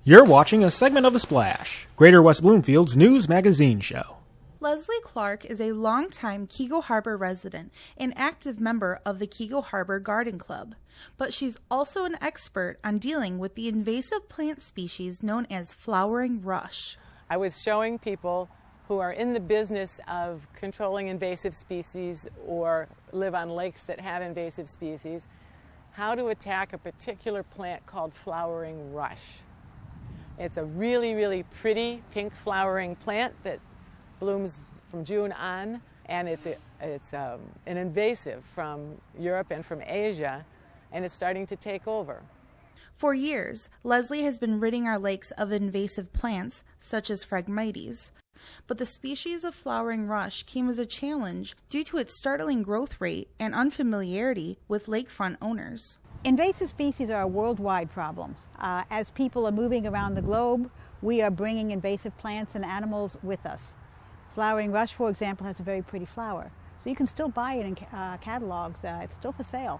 You're watching a segment of The Splash, Greater West Bloomfield's news magazine show. Lesley Clark is a longtime Keego Harbor resident and active member of the Keego Harbor Garden Club, but she's also an expert on dealing with the invasive plant species known as flowering rush. I was showing people who are in the business of controlling invasive species or live on lakes that have invasive species how to attack a particular plant called flowering rush. It's a really, really pretty pink flowering plant that blooms from June on, and it's an invasive from Europe and from Asia, and it's starting to take over. For years, Lesley has been ridding our lakes of invasive plants, such as Phragmites, but the species of flowering rush came as a challenge due to its startling growth rate and unfamiliarity with lakefront owners. Invasive species are a worldwide problem. As people are moving around the globe, we are bringing invasive plants and animals with us. Flowering rush, for example, has a very pretty flower. So you can still buy it in catalogs. It's still for sale.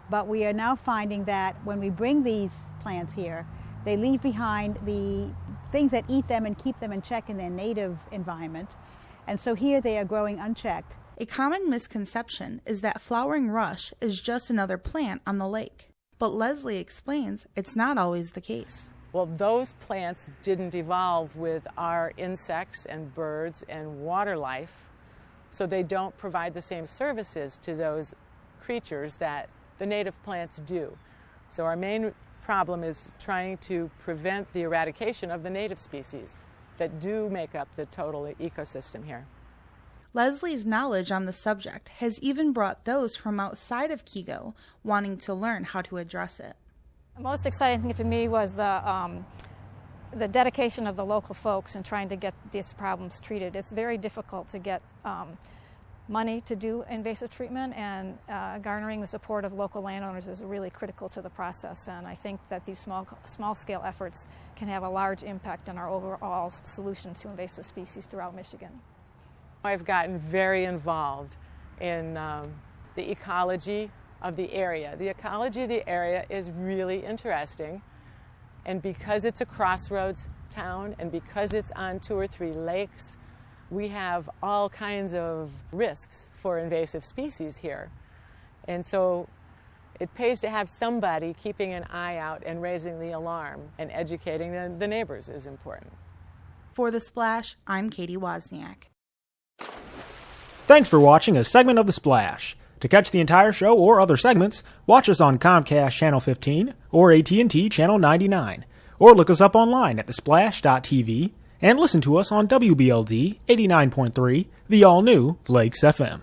But we are now finding that when we bring these plants here, they leave behind the things that eat them and keep them in check in their native environment. And so here they are growing unchecked. A common misconception is that flowering rush is just another plant on the lake. But Lesley explains it's not always the case. Well, those plants didn't evolve with our insects and birds and water life, so they don't provide the same services to those creatures that the native plants do. So our main problem is trying to prevent the eradication of the native species that do make up the total ecosystem here. Lesley's knowledge on the subject has even brought those from outside of Keego wanting to learn how to address it. The most exciting thing to me was the dedication of the local folks in trying to get these problems treated. It's very difficult to get money to do invasive treatment, and garnering the support of local landowners is really critical to the process. And I think that these small-scale efforts can have a large impact on our overall solution to invasive species throughout Michigan. I've gotten very involved in the ecology of the area. The ecology of the area is really interesting, and because it's a crossroads town and because it's on 2 or 3 lakes, we have all kinds of risks for invasive species here. And so it pays to have somebody keeping an eye out and raising the alarm, and educating the neighbors is important. For The Splash, I'm Katie Wozniak. Thanks for watching a segment of The Splash. To catch the entire show or other segments, watch us on Comcast Channel 15 or AT&T Channel 99, or look us up online at thesplash.tv and listen to us on WBLD 89.3, the all-new Lakes FM.